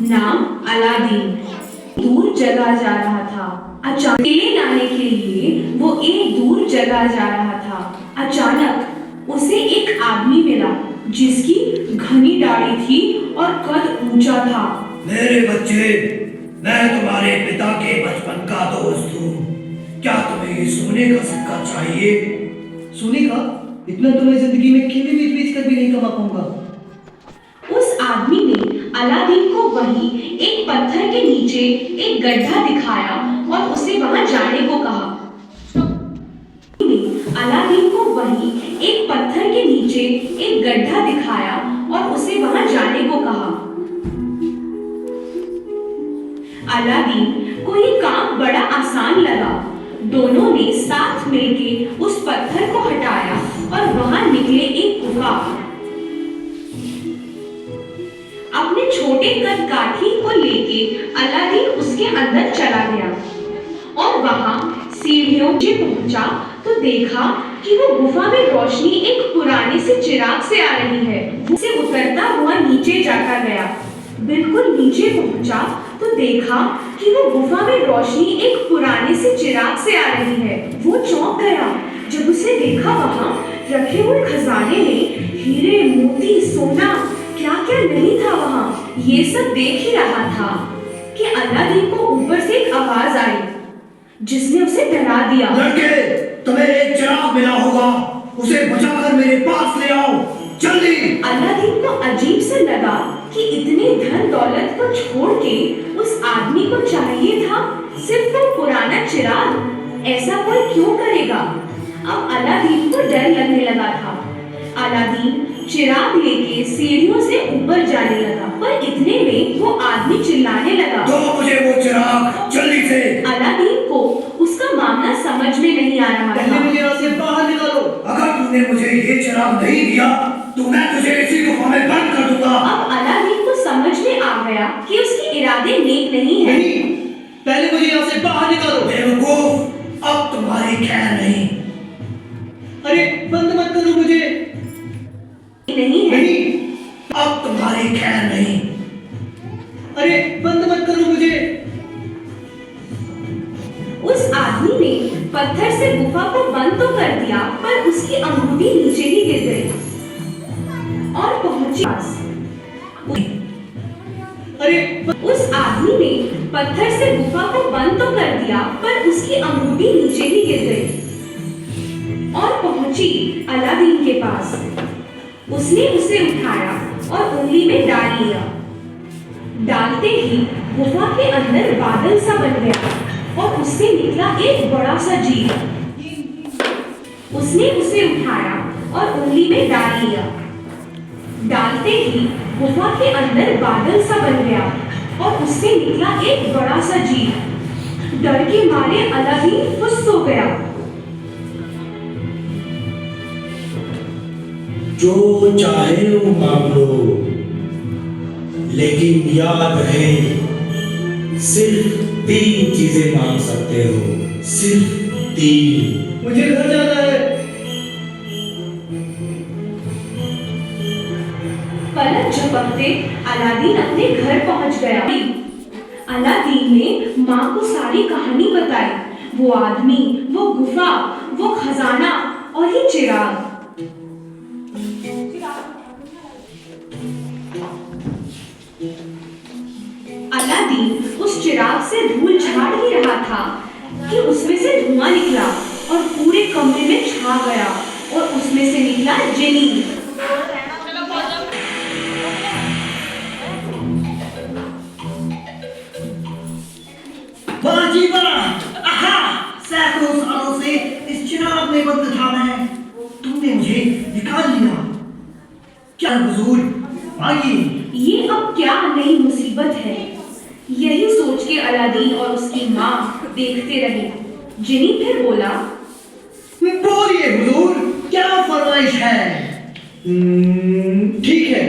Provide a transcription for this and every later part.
नाम अलादीन। दूर जगह जा रहा था। अचानक केले लाने के लिए वो एक दूर जगह जा रहा था। अचानक उसे एक आदमी मिला जिसकी घनी दाढ़ी थी और कद ऊंचा था। मेरे बच्चे, मैं तुम्हारे पिता के बचपन का दोस्त हूँ। क्या तुम्हें सोने का सिक्का चाहिए? सोने का? इतना तो मैं जिंदगी में केले बेच कर भी नहीं कमा पाऊंगा। उस आदमी ने अलादीन को वहीं एक पत्थर के नीचे एक गड्ढा दिखाया और उसे वहां जाने को कहा। अलादीन को वहीं एक पत्थर के नीचे एक गड्ढा दिखाया और उसे वहां जाने को कहा। अलादीन को ये काम बड़ा आसान लगा। दोनों ने साथ मिलकर उस पत्थर को हटाया और वहां निकले एक गुफा। अपने छोटे कद काठी को लेके अलादीन उसके अंदर चला गया और वहां सीढ़ियों से पहुंचा तो देखा कि वो गुफा में रोशनी एक पुराने से चिराग से आ रही है। उसे उतरता हुआ नीचे जाता गया। बिल्कुल नीचे पहुंचा तो देखा कि वो गुफा में रोशनी एक पुराने से चिराग से आ रही है। वो चौंक गया जब उसे देखा वहां रखे हुए खजाने में हीरे, मोती, सोना, क्या क्या नहीं था वहां। ये सब देख ही रहा था कि अलादीन को ऊपर से एक आवाज आई जिसने उसे डरा दिया। लड़के, तुम्हें एक चिराग मिला होगा, उसे बचाकर मेरे पास ले आओ, जल्दी। अलादीन को अजीब सा लगा कि इतने धन दौलत को छोड़ के उस आदमी को चाहिए था सिर्फ वो पुराना चिराग। ऐसा कोई क्यों करेगा? अब अलादीन को डर लगने लगा था। अलादीन चिराग लेके सीढ़ियों से ऊपर जाने लगा, पर इतने में वो आदमी चिल्लाने लगा, दो मुझे वो चिराग जल्दी से। अलादीन को उसका मामला समझ में नहीं आ रहा पहले था। मुझे यहाँ से बाहर निकालो। अगर तूने मुझे ये चिराग नहीं दिया तो मैं तुझे इसी गुफा में बंद कर दूंगा। अब अलादीन को समझ में आ गया कि उसके इरादे नेक नहीं है। नहीं, पहले मुझे यहाँ से बाहर निकालो। बेवकूफ, अब तुम्हारी खैर नहीं। अरे बंद मत करो मुझे। नहीं है। नहीं, अब तुम्हारी खैर नहीं। अरे बंद मत करो मुझे। उस आदमी ने पत्थर से गुफा को बंद तो कर दिया, पर उसकी अंगूठी नीचे ही गिर गई और पहुंची पास। अरे उस आदमी ने पत्थर से गुफा को बंद तो कर दिया, पर उसकी अंगूठी नीचे ही गिर गई और पहुंची अलादीन के पास। उसने उसे उठाया और उंगली में डाल लिया। डालते ही गुफा के अंदर बादल सा बन गया और उससे निकला एक बड़ा सा जीव। उसने उसे उठाया और उंगली में डाल लिया। डालते ही गुफा के अंदर बादल सा बन गया और उससे निकला एक बड़ा सा जीव। डर के मारे अलादीन फुस हो गया। जो चाहे वो मांग लो, लेकिन याद रहे सिर्फ 3 चीजें मांग सकते हो, सिर्फ 3। मुझे घर जाना है। पलक झपकते अलादीन अपने घर पहुंच गया। अलादीन ने माँ को सारी कहानी बताई। वो आदमी, वो गुफा, वो खजाना और ये चिराग। अलादीन उस चिराग से धूल झाड़ ही रहा था कि उसमें से धुआं निकला और पूरे कमरे में छा गया और उसमें से निकला जिनी। वाह जी वाह! आहा! सैकड़ों सालों से इस चिराग में बंद था मैं, तुमने मुझे निकाल लिया। क्या हुजूर, आइए। ये अब क्या नई मुसीबत है? यही सोच के अलादीन और उसकी माँ देखते रहे। जिनी फिर बोला, बोलिए हुजूर, क्या फरमाइश है? ठीक है,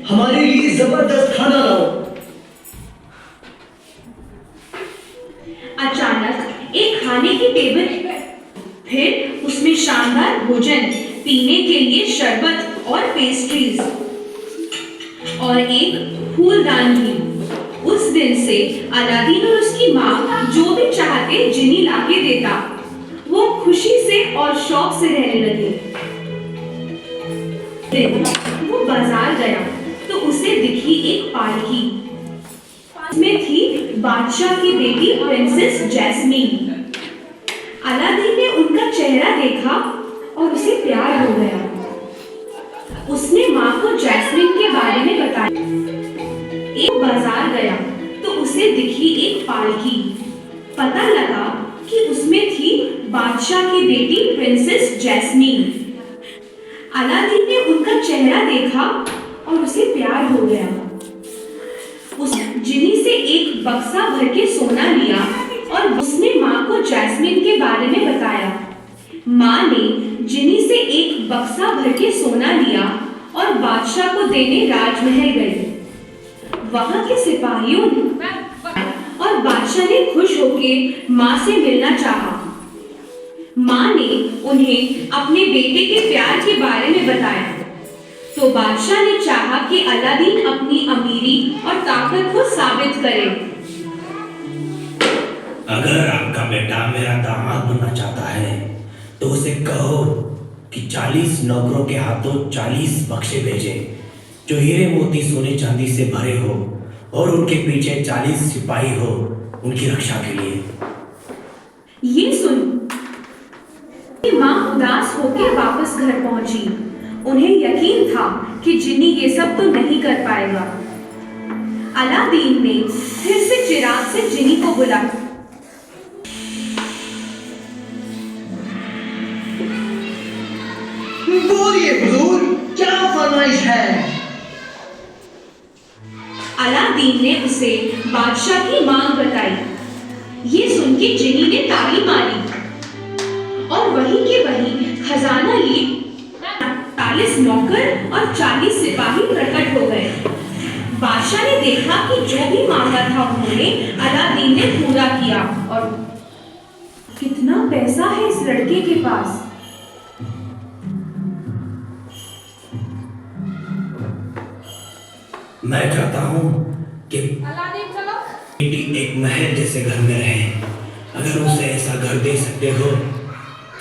हमारे लिए जबरदस्त खाना लाओ। अचानक एक खाने की टेबल, फिर उसमें शानदार भोजन, पीने के लिए शरबत और पेस्ट्रीज और एक फूलदान भी। उस दिन से अलादीन और उसकी माँ जो भी चाहते जिनी लाके देता। वो खुशी से और शौक से रहने लगे। दिन वो बाजार गया तो उसे दिखी एक पालकी। उसमें थी बादशाह की बेटी प्रिंसेस जैस्मीन। अलादीन ने उनका चेहरा देखा और उसे प्यार हो गया। उसने माँ को जैस्मीन के बारे में बताया। एक बाजार गया तो उसे दिखी एक पालकी। पता लगा कि उसमें थी बादशाह की बेटी प्रिंसेस जैस्मीन। अलादीन ने उनका चेहरा देखा और उसे प्यार हो गया। उस जिनी से एक बक्सा भर के सोना लिया और उसने माँ को जैस्मीन के बारे में बताया। माँ ने जिनी से एक बक्सा भर के सोना लिया और बादशाह को देने राजमहल गई। वहां के सिपाहियों ने और बादशाह ने खुश होकर माँ से मिलना चाहा। माँ ने उन्हें अपने बेटे के प्यार के बारे में बताया तो बादशाह ने चाहा कि अलादीन अपनी अमीरी और ताकत को साबित करे। अगर आपका बेटा मेरा दामाद बनना चाहता है तो उसे कहो कि 40 नौकरों के हाथों 40 बक्से भेजे जो हीरे मोती सोने चांदी से भरे हो और उनके पीछे 40 सिपाही हो उनकी रक्षा के लिए। ये सुन माँ उदास होकर वापस घर पहुंची। उन्हें यकीन था कि जिन्नी ये सब तो नहीं कर पाएगा। अलादीन ने फिर से चिराग से जिनी को बुलाया। बोलिए हुजूर, क्या फरमाइश है? अलादीन ने उसे बादशाह की मांग बताई। ये सुन के जिनी ने ताली मारी और वहीं के वहीं खजाना लिए 40 नौकर और 40 सिपाही प्रकट हो गए। बादशाह ने देखा कि जो भी मांगा था उन्होंने अलादीन ने पूरा किया। और कितना पैसा है इस लड़के के पास। मैं चाहता हूँ कि बेटी एक महल जैसे घर में रहे। अगर उसे ऐसा घर दे सकते हो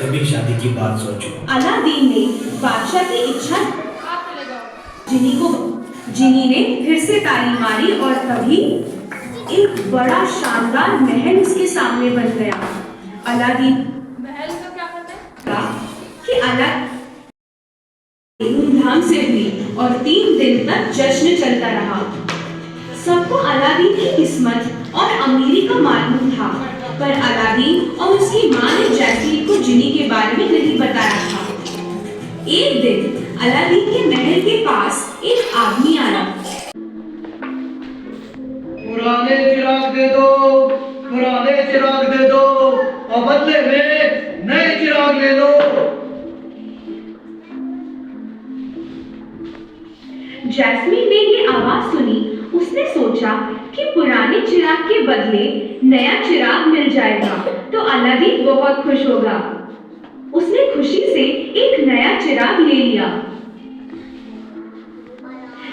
तभी शादी की बात सोचो। अलादीन ने बादशाह की इच्छा जिनी ने फिर से ताली मारी और तभी एक बड़ा शानदार महल उसके सामने बन गया। अलादीन महल का क्या करना है? कि धूमधाम से हुई और 3 दिन तक जश्न चलता रहा। सबको अलादीन की किस्मत और अमीरी का मालूम था, पर अलादीन और उसकी माँ ने जैस्मीन को जिनी के बारे में नहीं बताया था। एक दिन अलादीन के महल के पास एक आदमी आया। पुराने चिराग दे दो, पुराने चिराग दे दो और बदले में नए चिराग ले लो। जैस्मीन ने ये आवाज सुनी। उसने सोचा कि पुराने चिराग के बदले नया चिराग मिल जाएगा तो अलादीन बहुत खुश होगा। उसने खुशी से एक नया चिराग ले लिया।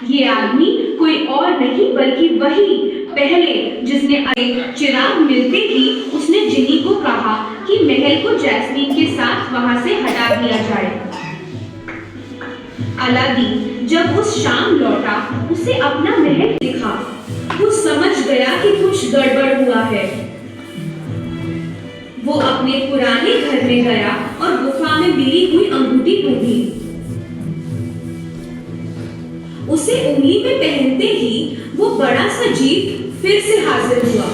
ये आदमी कोई और नहीं बल्कि वही पहले जिसने चिराग मिलते ही उसने जिनी को कहा कि महल को जैस्मीन के साथ वहां से हटा दिया जाए। अलादीन जब उस शाम लौटा उसे अपना महल दिखा। वो समझ गया कि कुछ गड़बड़ हुआ है। वो अपने पुराने घर में गया और गुफा में मिली हुई अंगूठी ढूंढी। उसे उंगली में पहनते ही वो बड़ा सा जीव फिर से हाजिर हुआ।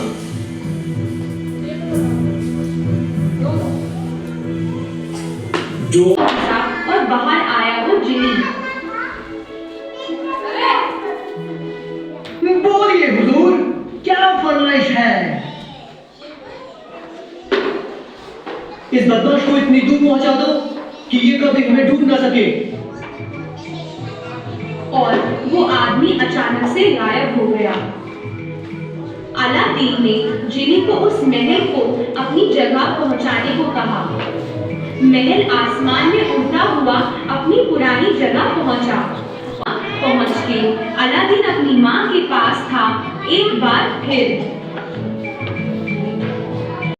जो और बाहर आया वो जिनी। बोलिए हुजूर, क्या फरमाइश है? इस बदमाश को इतनी दूर पहुंचा दो कि ये कभी हमें ढूंढ ना सके। और वो आदमी अचानक से गायब हो गया। अलादीन ने जिनी को उस महल को अपनी जगह पहुंचाने को कहा। महल आसमान में उड़ता हुआ अपनी पुरानी जगह पहुंच के अलादीन अपनी माँ के पास था एक बार फिर।